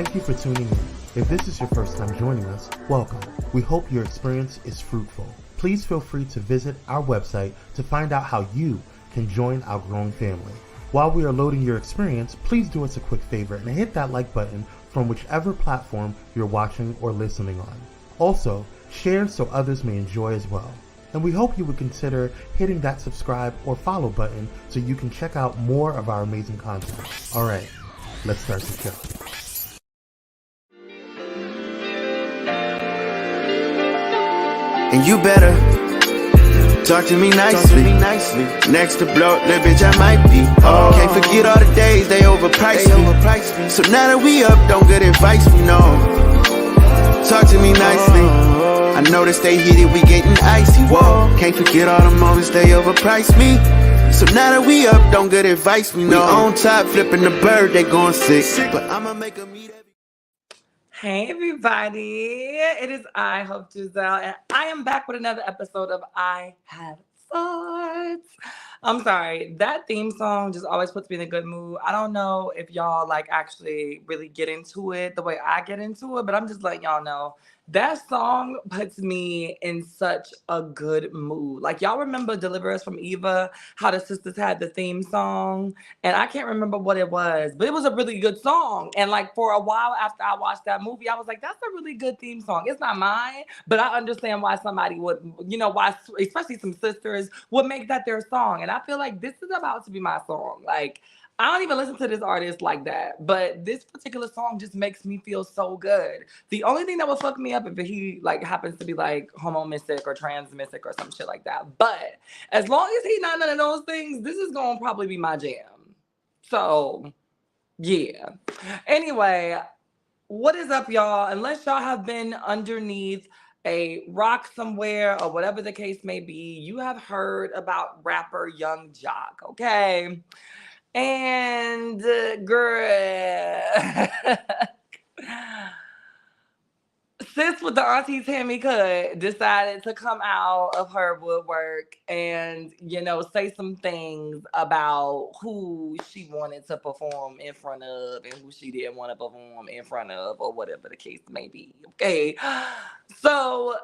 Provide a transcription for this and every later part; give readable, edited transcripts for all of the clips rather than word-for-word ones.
Thank you for tuning in. If this is your first time joining us, welcome. We hope your experience is fruitful. Please feel free to visit our website to find out how you can join our growing family. While we are loading your experience, please do us a quick favor and hit that like button from whichever platform you're watching or listening on. Also, share so others may enjoy as well. And we hope you would consider hitting that subscribe or follow button so you can check out more of our amazing content. All right, let's start the show. And you better talk to me nicely. Next to blow, little bitch, I might be. Oh, can't forget all the days they overpriced me. So now that we up, don't get advice, we know. Talk to me nicely. I know that they hit it, we getting icy. Whoa, can't forget all the moments they overpriced me. So now that we up, don't get advice, we know. We on top, flipping the bird, they going sick. But I'ma make them eat every. Hey everybody, it is I, Hope Giselle, and I am back with another episode of I Have Thoughts. I'm sorry, that theme song just always puts me in a good mood. I don't know if y'all like actually really get into it the way I get into it, but I'm just letting y'all know that song puts me in such a good mood. Like, y'all remember Deliver Us from Eva, how the sisters had the theme song? And I can't remember what it was, but it was a really good song. And like for a while after I watched that movie, I was like, that's a really good theme song. It's not mine, but I understand why somebody would, why, especially some sisters, would make that their song. And I feel like this is about to be my song. Like, I don't even listen to this artist like that, but this particular song just makes me feel so good. The only thing that would fuck me up if he like happens to be like homo-mystic or trans-mystic or some shit like that. But as long as he's not none of those things, this is gonna probably be my jam. So yeah. Anyway, what is up, y'all? Unless y'all have been underneath a rock somewhere or whatever the case may be, you have heard about rapper Young Jock, okay? And girl, sis with the Auntie Tammy Cut decided to come out of her woodwork and, say some things about who she wanted to perform in front of and who she didn't want to perform in front of, or whatever the case may be. Okay. So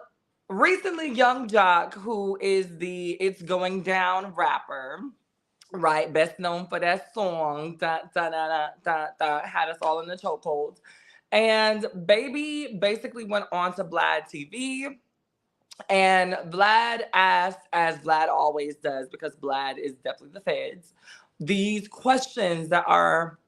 recently, Young Jock, who is the It's Going Down rapper, right, best known for that song, had us all in the chokehold. And Baby basically went on to Vlad TV, and Vlad asked, as Vlad always does, because Vlad is definitely the feds, these questions that are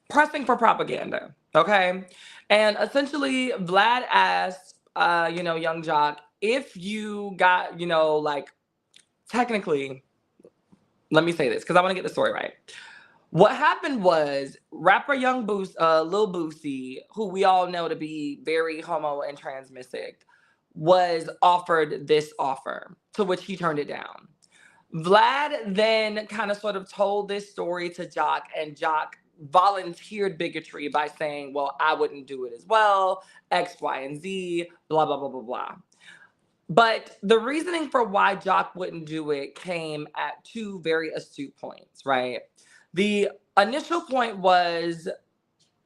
pressing for propaganda, okay? And essentially, Vlad asked, Young Jock, if you got, technically, let me say this because I want to get the story right. What happened was rapper Lil Boosie, who we all know to be very homo and transmisic, was offered this offer, to which he turned it down. Vlad then kind of sort of told this story to Jock, and Jock volunteered bigotry by saying, well, I wouldn't do it as well, X, Y, and Z, blah, blah, blah, blah, blah. But the reasoning for why Jock wouldn't do it came at two very astute points, right? The initial point was,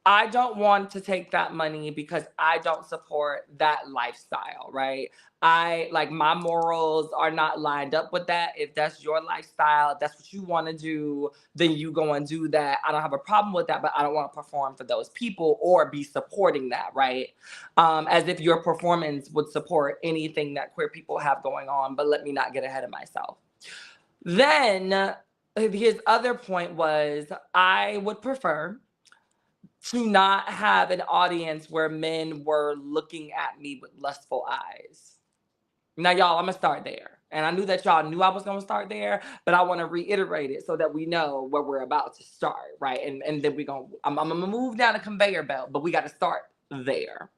I don't want to take that money because I don't support that lifestyle, right? My morals are not lined up with that. If that's your lifestyle, if that's what you want to do, then you go and do that. I don't have a problem with that, but I don't want to perform for those people or be supporting that, right? As if your performance would support anything that queer people have going on, but let me not get ahead of myself. Then his other point was, I would prefer to not have an audience where men were looking at me with lustful eyes. Now, y'all, I'm going to start there. And I knew that y'all knew I was going to start there, but I want to reiterate it so that we know where we're about to start, right? And then I'm going to move down a conveyor belt, but we got to start there.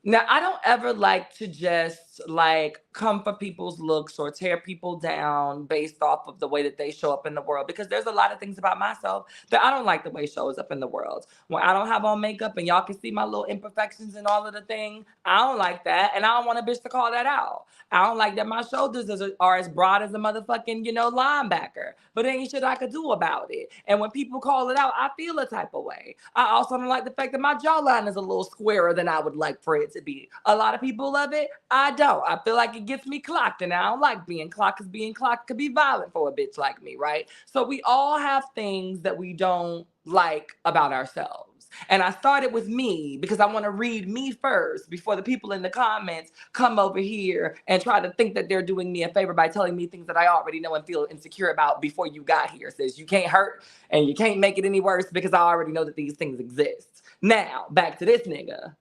Now, I don't ever like to just like come for people's looks or tear people down based off of the way that they show up in the world, because there's a lot of things about myself that I don't like the way shows up in the world. When I don't have on makeup and y'all can see my little imperfections and all of the thing, I don't like that, and I don't want a bitch to call that out. I don't like that my shoulders are as broad as a motherfucking, linebacker, but ain't shit I could do about it. And when people call it out, I feel a type of way. I also don't like the fact that my jawline is a little squarer than I would like for it to be. A lot of people love it. I don't. I feel like it gets me clocked, and I don't like being clocked, because being clocked could be violent for a bitch like me, right? So we all have things that we don't like about ourselves. And I started with me because I want to read me first before the people in the comments come over here and try to think that they're doing me a favor by telling me things that I already know and feel insecure about before you got here. Says you can't hurt and you can't make it any worse because I already know that these things exist. Now, back to this nigga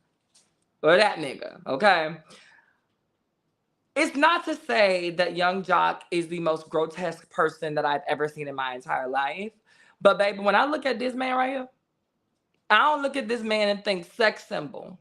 or that nigga, okay? It's not to say that Young Jock is the most grotesque person that I've ever seen in my entire life. But baby, when I look at this man right here, I don't look at this man and think sex symbol.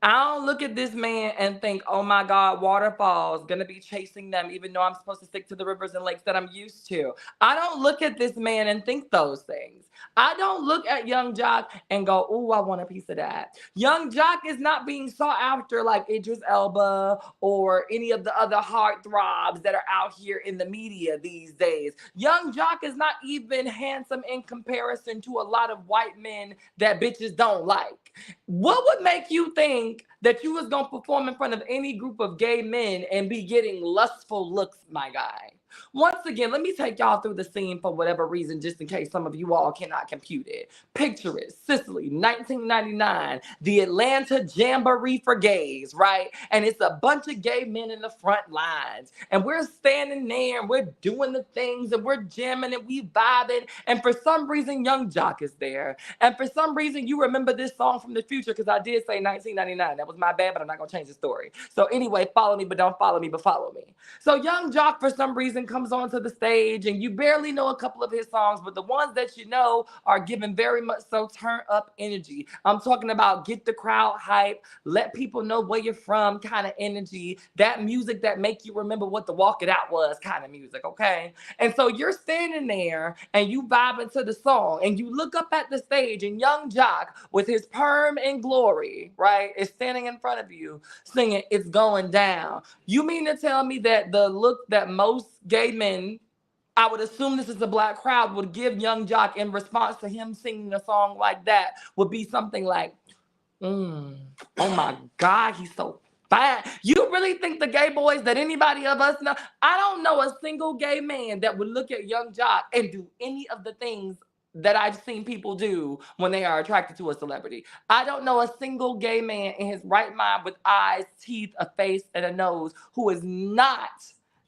I don't look at this man and think, oh my God, waterfalls, gonna be chasing them, even though I'm supposed to stick to the rivers and lakes that I'm used to. I don't look at this man and think those things. I don't look at Young Jock and go, ooh, I want a piece of that. Young Jock is not being sought after like Idris Elba or any of the other heartthrobs that are out here in the media these days. Young Jock is not even handsome in comparison to a lot of white men that bitches don't like. What would make you think that you was gonna perform in front of any group of gay men and be getting lustful looks, my guy? Once again, let me take y'all through the scene for whatever reason, just in case some of you all cannot compute it. Picture it, Sicily, 1999, the Atlanta Jamboree for gays, right? And it's a bunch of gay men in the front lines. And we're standing there and we're doing the things and we're jamming and we vibing. And for some reason, Young Jock is there. And for some reason, you remember this song from the future, because I did say 1999. That was my bad, but I'm not going to change the story. So anyway, follow me, but don't follow me, but follow me. So Young Jock, for some reason, comes onto the stage, and you barely know a couple of his songs, but the ones that you know are giving very much so turn up energy. I'm talking about get the crowd hype, let people know where you're from kind of energy, that music that make you remember what the Walk It Out was kind of music, okay? And so you're standing there and you vibing to the song, and you look up at the stage, and Young Jock with his perm and glory, right, is standing in front of you singing It's Going Down. You mean to tell me that the look that most gay men, I would assume this is a black crowd, would give Young Jock in response to him singing a song like that would be something like, oh my God, he's so fine. You really think the gay boys that anybody of us know? I don't know a single gay man that would look at Young Jock and do any of the things that I've seen people do when they are attracted to a celebrity. I don't know a single gay man in his right mind with eyes, teeth, a face, and a nose who is not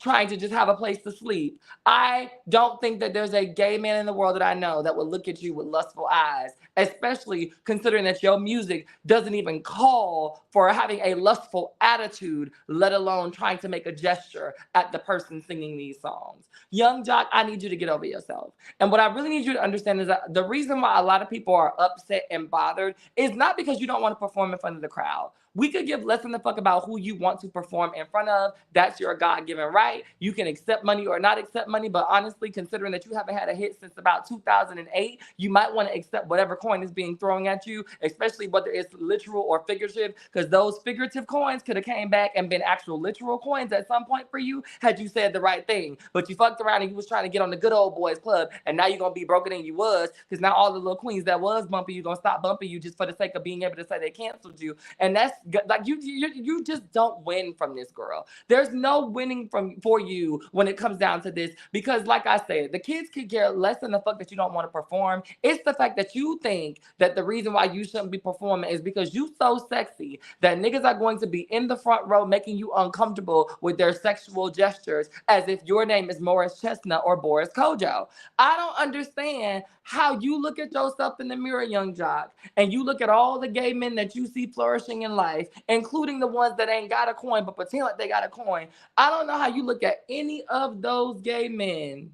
trying to just have a place to sleep. I don't think that there's a gay man in the world that I know that would look at you with lustful eyes, especially considering that your music doesn't even call for having a lustful attitude, let alone trying to make a gesture at the person singing these songs. Young Jock, I need you to get over yourself. And what I really need you to understand is that the reason why a lot of people are upset and bothered is not because you don't want to perform in front of the crowd. We could give less than a fuck about who you want to perform in front of. That's your God-given right. You can accept money or not accept money, but honestly, considering that you haven't had a hit since about 2008, you might want to accept whatever coin is being thrown at you, especially whether it's literal or figurative, because those figurative coins could have came back and been actual literal coins at some point for you had you said the right thing. But you fucked around and you was trying to get on the good old boys club, and now you're going to be broken than you was, because now all the little queens that was bumping you going to stop bumping you just for the sake of being able to say they canceled you. And that's like you just don't win from this, girl. There's no winning for you when it comes down to this, because like I said, the kids could care less than the fuck that you don't want to perform. It's the fact that you think that the reason why you shouldn't be performing is because you so sexy that niggas are going to be in the front row making you uncomfortable with their sexual gestures as if your name is Morris Chestnut or Boris Kojo. I don't understand how you look at yourself in the mirror, Young Jock, and you look at all the gay men that you see flourishing in life, including the ones that ain't got a coin but pretend like they got a coin. I don't know how you look at any of those gay men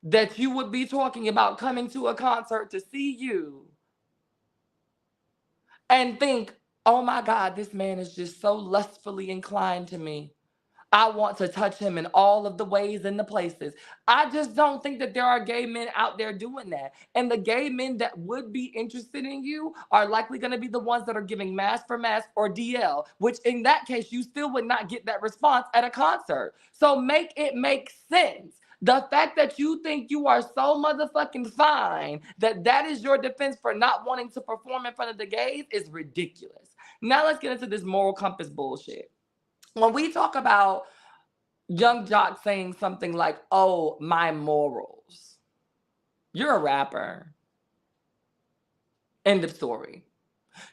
that you would be talking about coming to a concert to see you and think, Oh my God, this man is just so lustfully inclined to me. I want to touch him in all of the ways and the places. I just don't think that there are gay men out there doing that. And the gay men that would be interested in you are likely going to be the ones that are giving mask for mask or DL, which in that case, you still would not get that response at a concert. So make it make sense. The fact that you think you are so motherfucking fine that that is your defense for not wanting to perform in front of the gays is ridiculous. Now let's get into this moral compass bullshit. When we talk about young jock saying something like, oh, my morals, you're a rapper. End of story.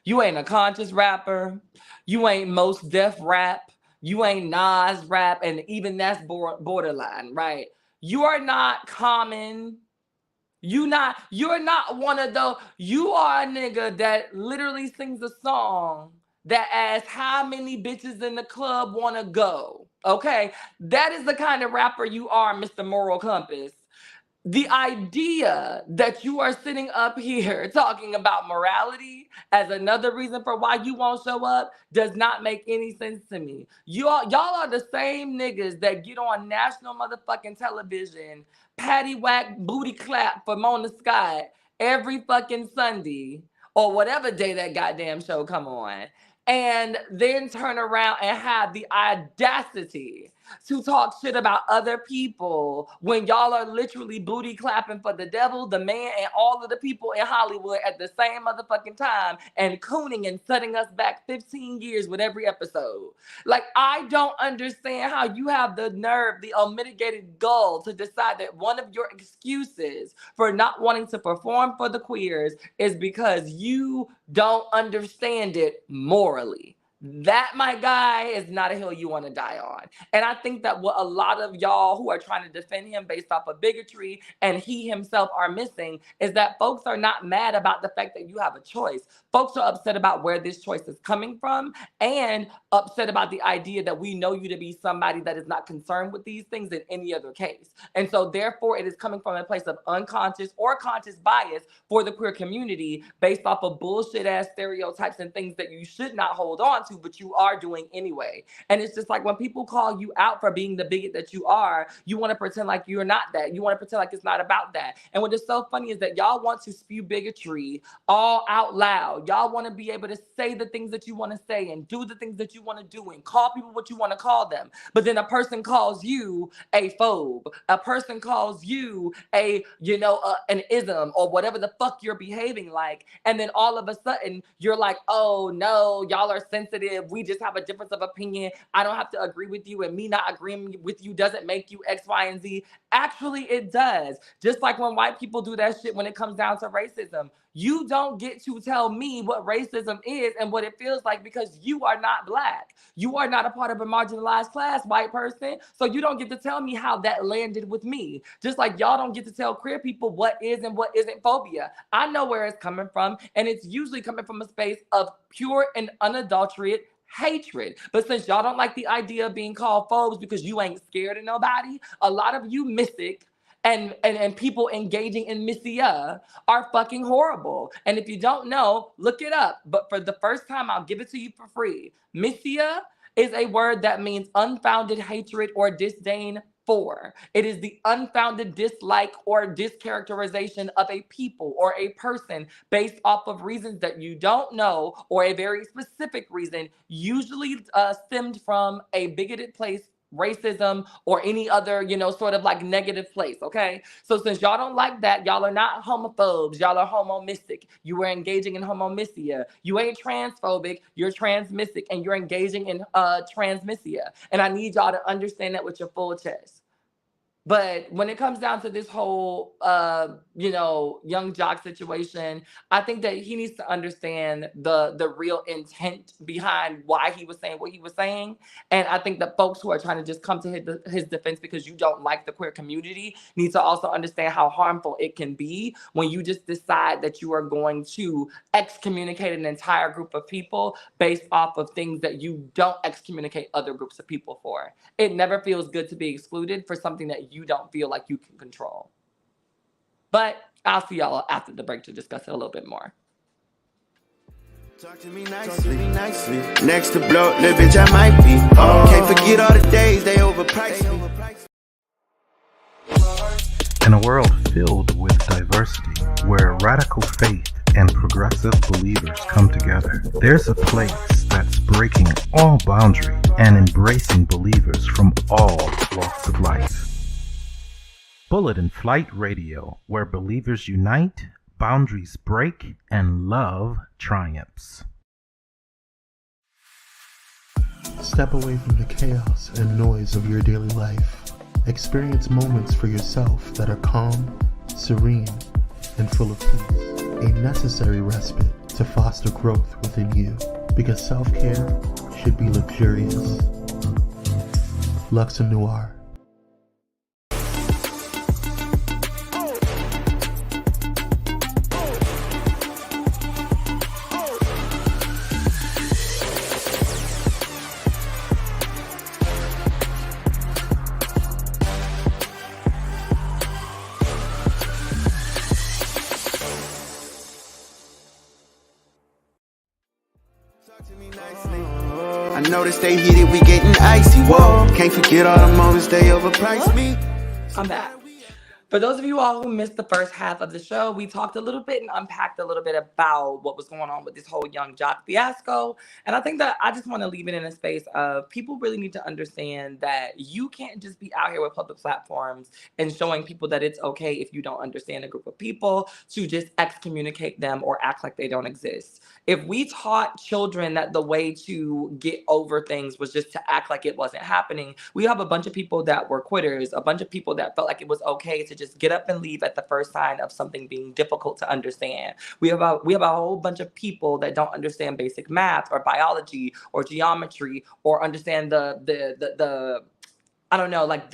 You ain't a conscious rapper. You ain't Most Def rap. You ain't Nas rap. And even that's borderline, right? You are not Common. You're not one of those. You are a nigga that literally sings a song that asks how many bitches in the club want to go. Okay? That is the kind of rapper you are, Mr. Moral Compass. The idea that you are sitting up here talking about morality as another reason for why you won't show up does not make any sense to me. Y'all are the same niggas that get on national motherfucking television, patty whack, booty clap for Mona Scott every fucking Sunday or whatever day that goddamn show come on, and then turn around and have the audacity to talk shit about other people when y'all are literally booty clapping for the devil, the man, and all of the people in Hollywood at the same motherfucking time and cooning and setting us back 15 years with every episode. Like, I don't understand how you have the nerve, the unmitigated gall to decide that one of your excuses for not wanting to perform for the queers is because you don't understand it morally. That, my guy, is not a hill you want to die on. And I think that what a lot of y'all who are trying to defend him based off of bigotry and he himself are missing is that folks are not mad about the fact that you have a choice. Folks are upset about where this choice is coming from and upset about the idea that we know you to be somebody that is not concerned with these things in any other case. And so therefore it is coming from a place of unconscious or conscious bias for the queer community based off of bullshit ass stereotypes and things that you should not hold on to, but you are doing anyway. And it's just like when people call you out for being the bigot that you are, you want to pretend like you're not that. You want to pretend like it's not about that. And what is so funny is that y'all want to spew bigotry all out loud. Y'all want to be able to say the things that you want to say and do the things that you want to do and call people what you want to call them. But then a person calls you a phobe. A person calls you an ism or whatever the fuck you're behaving like. And then all of a sudden you're like, oh no, y'all are sensitive. We just have a difference of opinion. I don't have to agree with you, and me not agreeing with you doesn't make you X, Y, and Z. Actually, it does. Just like when white people do that shit when it comes down to racism. You don't get to tell me what racism is and what it feels like because you are not Black. You are not a part of a marginalized class, white person. So you don't get to tell me how that landed with me. Just like y'all don't get to tell queer people what is and what isn't phobia. I know where it's coming from, and it's usually coming from a space of pure and unadulterated hatred. But since y'all don't like the idea of being called phobes because you ain't scared of nobody, a lot of you mystic and people engaging in missia are fucking horrible. And if you don't know, look it up. But for the first time, I'll give it to you for free. Missia is a word that means unfounded hatred or disdain for. It is the unfounded dislike or discharacterization of a people or a person based off of reasons that you don't know or a very specific reason, usually stemmed from a bigoted place, racism, or any other, sort of like negative place, okay? So since y'all don't like that, y'all are not homophobes, y'all are homo-mystic. You are engaging in homomissia. You ain't transphobic, you're transmystic, and you're engaging in transmissia. And I need y'all to understand that with your full chest. But when it comes down to this whole, young jock situation, I think that he needs to understand the real intent behind why he was saying what he was saying. And I think that folks who are trying to just come to his defense because you don't like the queer community need to also understand how harmful it can be when you just decide that you are going to excommunicate an entire group of people based off of things that you don't excommunicate other groups of people for. It never feels good to be excluded for something that you don't feel like you can control. But I'll see y'all after the break to discuss it a little bit more. Talk to me nicely. Next to blow, little bitch, I might be. Can't forget all the days they overpriced me. In a world filled with diversity, where radical faith and progressive believers come together, there's a place that's breaking all boundaries and embracing believers from all walks of life. Bullet and Flight Radio, where believers unite, boundaries break, and love triumphs. Step away from the chaos and noise of your daily life. Experience moments for yourself that are calm, serene, and full of peace. A necessary respite to foster growth within you, because self-care should be luxurious. Luxor Noir. I noticed they heated, we getting icy. Whoa, can't forget all the moments they overpriced me. I'm back. For those of you all who missed the first half of the show, we talked a little bit and unpacked a little bit about what was going on with this whole young jock fiasco. And I think that I just want to leave it in a space of people really need to understand that you can't just be out here with public platforms and showing people that it's okay if you don't understand a group of people to just excommunicate them or act like they don't exist. If we taught children that the way to get over things was just to act like it wasn't happening, we have a bunch of people that were quitters, a bunch of people that felt like it was okay to just get up and leave at the first sign of something being difficult to understand. We have a whole bunch of people that don't understand basic math or biology or geometry or understand the I don't know, like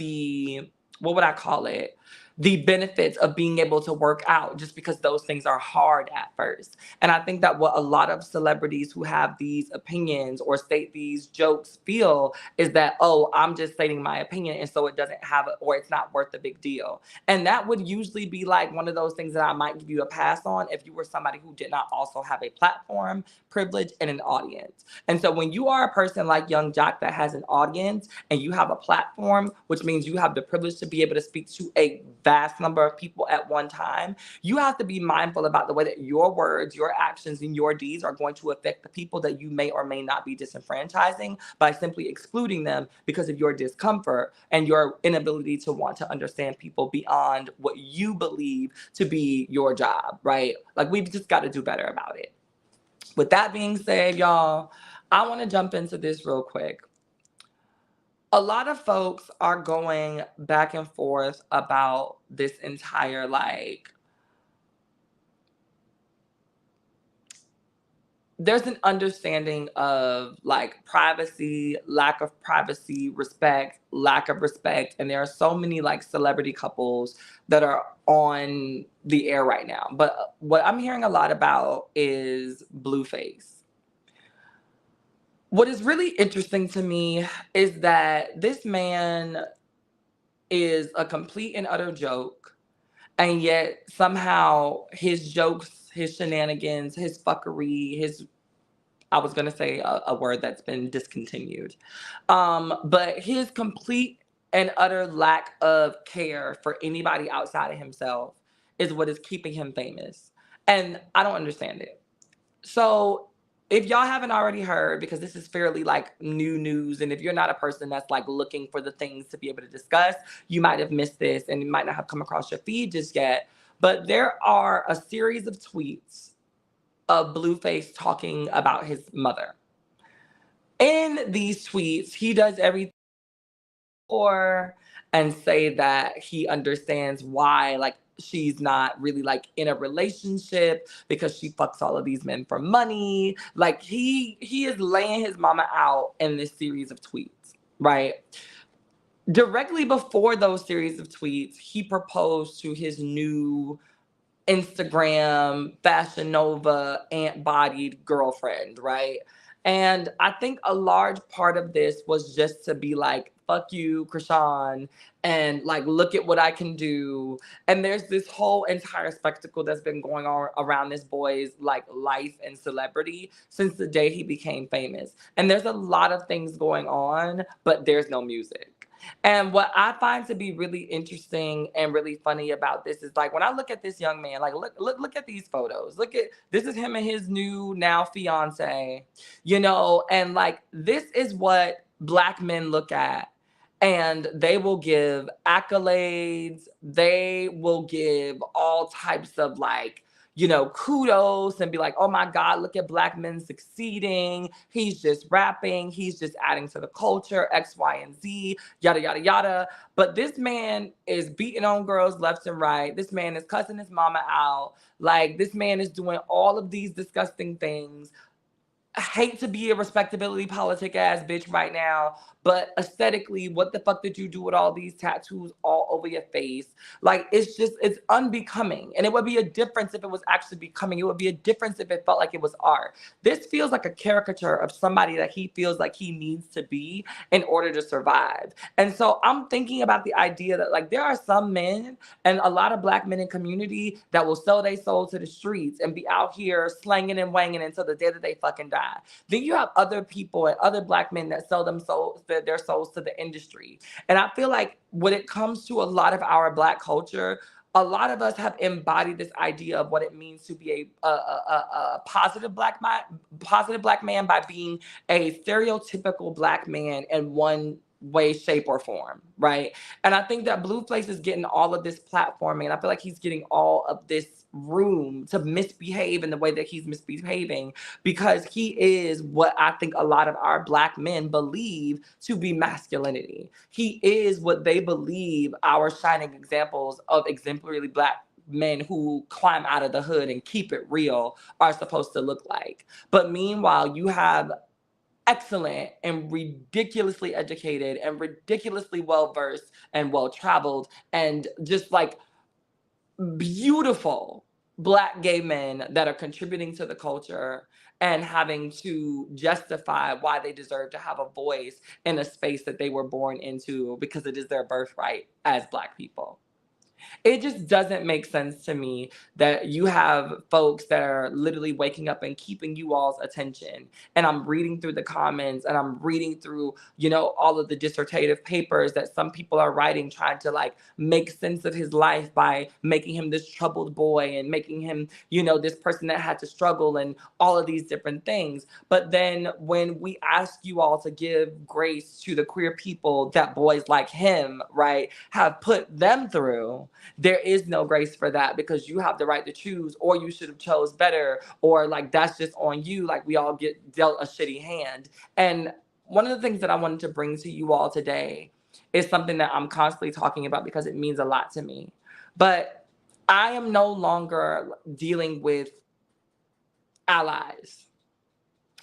what would I call it? The benefits of being able to work out, just because those things are hard at first. And I think that what a lot of celebrities who have these opinions or state these jokes feel is that, oh, I'm just stating my opinion, and so it doesn't have it, or it's not worth a big deal. And that would usually be like one of those things that I might give you a pass on if you were somebody who did not also have a platform, privilege, and an audience. And so when you are a person like Young Jock that has an audience and you have a platform, which means you have the privilege to be able to speak to a vast number of people at one time, you have to be mindful about the way that your words, your actions, and your deeds are going to affect the people that you may or may not be disenfranchising by simply excluding them because of your discomfort and your inability to want to understand people beyond what you believe to be your job, right? Like, we've just got to do better about it. With that being said, y'all, I want to jump into this real quick. A lot of folks are going back and forth about this entire, there's an understanding of privacy, lack of privacy, respect, lack of respect. And there are so many celebrity couples that are on the air right now. But what I'm hearing a lot about is Blueface. What is really interesting to me is that this man is a complete and utter joke, and yet somehow his jokes, his shenanigans, his fuckery, I was going to say a word that's been discontinued, but his complete and utter lack of care for anybody outside of himself is what is keeping him famous. And I don't understand it. So if y'all haven't already heard, because this is fairly new news, and if you're not a person that's looking for the things to be able to discuss, you might have missed this and you might not have come across your feed just yet. But there are a series of tweets of Blueface talking about his mother. In these tweets, he does everything and say that he understands why she's not really in a relationship because she fucks all of these men for money. He is laying his mama out in this series of tweets, right? Directly before those series of tweets, he proposed to his new Instagram Fashion Nova ant-bodied girlfriend, right? And I think a large part of this was just to be like, fuck you, Krishan, and like, look at what I can do. And there's this whole entire spectacle that's been going on around this boy's like life and celebrity since the day he became famous. And there's a lot of things going on, but there's no music. And what I find to be really interesting and really funny about this is like when I look at this young man, like look at these photos. Look at this is him and his new now fiance, and like this is what Black men look at, and they will give accolades, they will give all types of like kudos and be like, oh my God, look at Black men succeeding. He's just rapping. He's just adding to the culture, X, Y, and Z, yada, yada, yada. But this man is beating on girls left and right. This man is cussing his mama out. Like, this man is doing all of these disgusting things. I hate to be a respectability politic ass bitch right now, but aesthetically, what the fuck did you do with all these tattoos all over your face? Like, it's unbecoming. And it would be a difference if it was actually becoming. It would be a difference if it felt like it was art. This feels like a caricature of somebody that he feels like he needs to be in order to survive. And so I'm thinking about the idea that like there are some men and a lot of Black men in community that will sell their soul to the streets and be out here slanging and wanging until the day that they fucking die. Then you have other people and other Black men that sell their souls to the industry. And I feel like when it comes to a lot of our Black culture, a lot of us have embodied this idea of what it means to be a positive Black man by being a stereotypical Black man in one way, shape, or form, right? And I think that Blueface is getting all of this platforming, and I feel like he's getting all of this room to misbehave in the way that he's misbehaving because he is what I think a lot of our Black men believe to be masculinity. He is what they believe our shining examples of exemplary Black men who climb out of the hood and keep it real are supposed to look like. But meanwhile, you have excellent and ridiculously educated and ridiculously well-versed and well-traveled and just like beautiful Black gay men that are contributing to the culture and having to justify why they deserve to have a voice in a space that they were born into because it is their birthright as Black people. It just doesn't make sense to me that you have folks that are literally waking up and keeping you all's attention. And I'm reading through the comments and I'm reading through, all of the dissertative papers that some people are writing, trying to like make sense of his life by making him this troubled boy and making him, this person that had to struggle and all of these different things. But then when we ask you all to give grace to the queer people that boys like him, right, have put them through, there is no grace for that because you have the right to choose, or you should have chose better, or like that's just on you. Like we all get dealt a shitty hand. And one of the things that I wanted to bring to you all today is something that I'm constantly talking about because it means a lot to me. But I am no longer dealing with allies.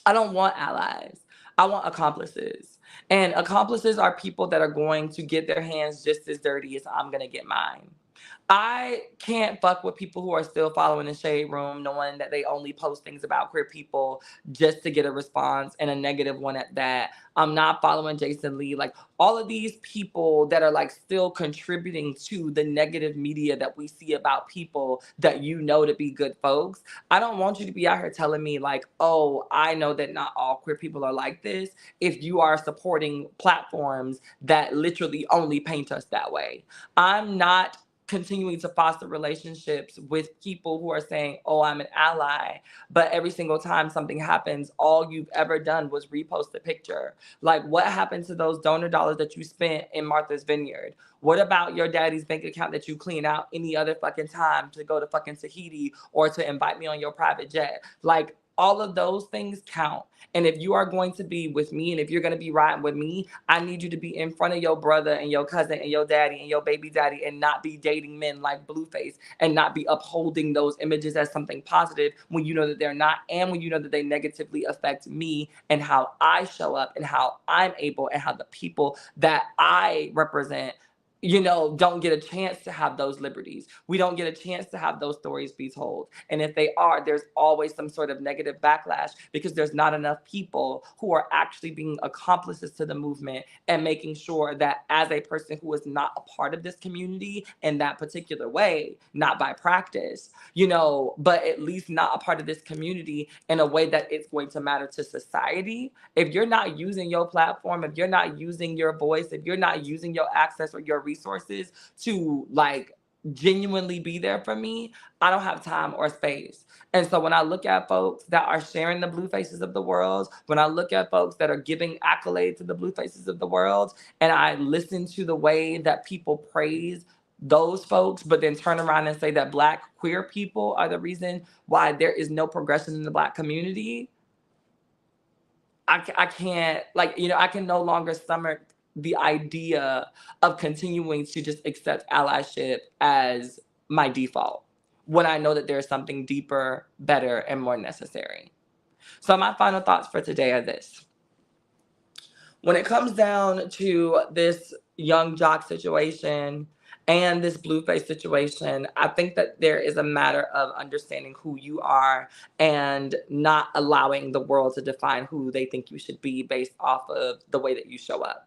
I don't want allies. I want accomplices. And accomplices are people that are going to get their hands just as dirty as I'm going to get mine. I can't fuck with people who are still following the shade room, knowing that they only post things about queer people just to get a response, and a negative one at that. I'm not following Jason Lee. Like all of these people that are like still contributing to the negative media that we see about people that to be good folks. I don't want you to be out here telling me like, oh, I know that not all queer people are like this, if you are supporting platforms that literally only paint us that way. I'm not continuing to foster relationships with people who are saying, oh, I'm an ally, but every single time something happens, all you've ever done was repost a picture. Like, what happened to those donor dollars that you spent in Martha's Vineyard? What about your daddy's bank account that you clean out any other fucking time to go to fucking Tahiti or to invite me on your private jet? Like, all of those things count. And if you are going to be with me and if you're going to be riding with me, I need you to be in front of your brother and your cousin and your daddy and your baby daddy and not be dating men like Blueface and not be upholding those images as something positive when you know that they're not, and when you know that they negatively affect me and how I show up and how I'm able and how the people that I represent don't get a chance to have those liberties. We don't get a chance to have those stories be told. And if they are, there's always some sort of negative backlash because there's not enough people who are actually being accomplices to the movement and making sure that as a person who is not a part of this community in that particular way, not by practice, but at least not a part of this community in a way that it's going to matter to society. If you're not using your platform, if you're not using your voice, if you're not using your access or your resources to genuinely be there for me, I don't have time or space. And so when I look at folks that are sharing the blue faces of the world, when I look at folks that are giving accolades to the blue faces of the world, and I listen to the way that people praise those folks, but then turn around and say that Black queer people are the reason why there is no progression in the Black community, I can't, I can no longer stomach the idea of continuing to just accept allyship as my default when I know that there's something deeper, better, and more necessary. So my final thoughts for today are this. When it comes down to this young jock situation and this blueface situation, I think that there is a matter of understanding who you are and not allowing the world to define who they think you should be based off of the way that you show up.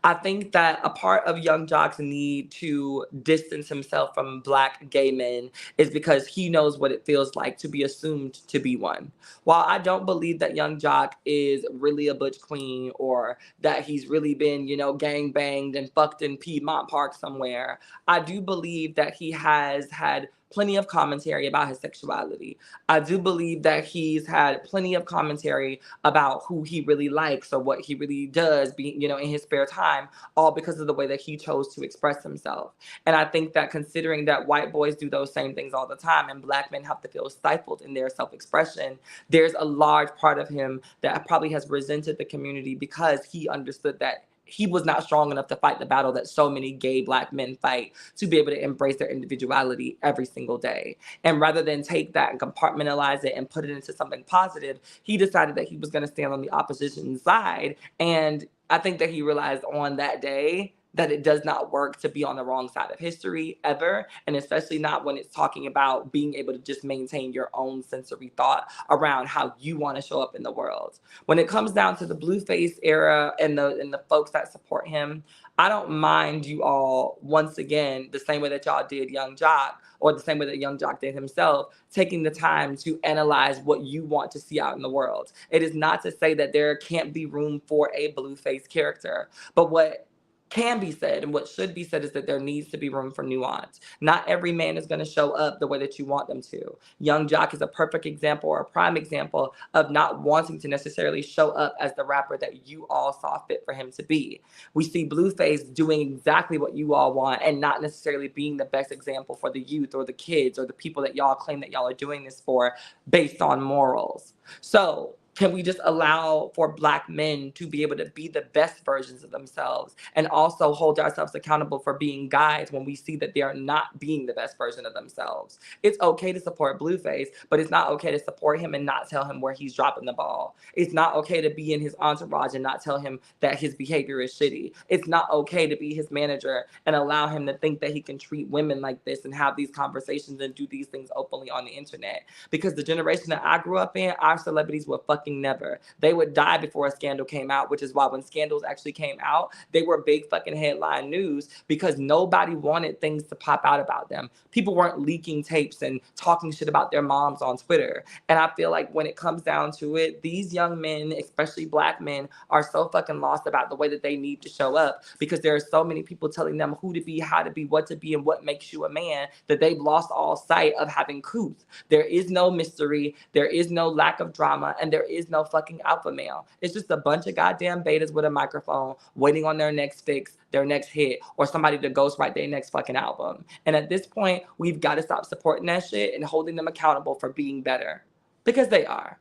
I think that a part of Young Jock's need to distance himself from Black gay men is because he knows what it feels like to be assumed to be one. While I don't believe that Young Jock is really a butch queen or that he's really been, gang banged and fucked in Piedmont Park somewhere, I do believe that he has had plenty of commentary about his sexuality. I do believe that he's had plenty of commentary about who he really likes or what he really does in his spare time, all because of the way that he chose to express himself. And I think that considering that white boys do those same things all the time and Black men have to feel stifled in their self-expression, there's a large part of him that probably has resented the community because he understood that he was not strong enough to fight the battle that so many gay Black men fight to be able to embrace their individuality every single day. And rather than take that and compartmentalize it and put it into something positive, he decided that he was going to stand on the opposition side. And I think that he realized on that day that it does not work to be on the wrong side of history ever, and especially not when it's talking about being able to just maintain your own sensory thought around how you want to show up in the world. When it comes down to the blueface era and the folks that support him, I don't mind you all, once again, the same way that y'all did Young Jock, or the same way that Young Jock did himself, taking the time to analyze what you want to see out in the world. It is not to say that there can't be room for a blueface character, but what can be said and what should be said is that there needs to be room for nuance. Not every man is going to show up the way that you want them to. Young Jock is a perfect example or a prime example of not wanting to necessarily show up as the rapper that you all saw fit for him to be. We see Blueface doing exactly what you all want and not necessarily being the best example for the youth or the kids or the people that y'all claim that y'all are doing this for based on morals. So can we just allow for Black men to be able to be the best versions of themselves and also hold ourselves accountable for being guys when we see that they are not being the best version of themselves? It's okay to support Blueface, but it's not okay to support him and not tell him where he's dropping the ball. It's not okay to be in his entourage and not tell him that his behavior is shitty. It's not okay to be his manager and allow him to think that he can treat women like this and have these conversations and do these things openly on the internet. Because the generation that I grew up in, our celebrities were fucking never. They would die before a scandal came out, which is why when scandals actually came out, they were big fucking headline news because nobody wanted things to pop out about them. People weren't leaking tapes and talking shit about their moms on Twitter. And I feel like when it comes down to it, these young men, especially Black men, are so fucking lost about the way that they need to show up because there are so many people telling them who to be, how to be, what to be, and what makes you a man that they've lost all sight of having couth. There is no mystery, there is no lack of drama, and there is no fucking alpha male. It's just a bunch of goddamn betas with a microphone waiting on their next fix, their next hit, or somebody to ghostwrite their next fucking album. And at this point, we've got to stop supporting that shit and holding them accountable for being better. Because they are.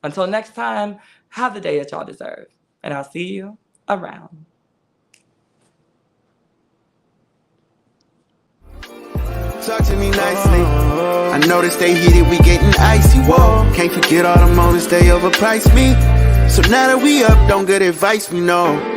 Until next time, have the day that y'all deserve. And I'll see you around. Talk to me nicely. I noticed they heated, we getting icy. Whoa, can't forget all the moments they overpriced me. So now that we up, don't good advice, we know.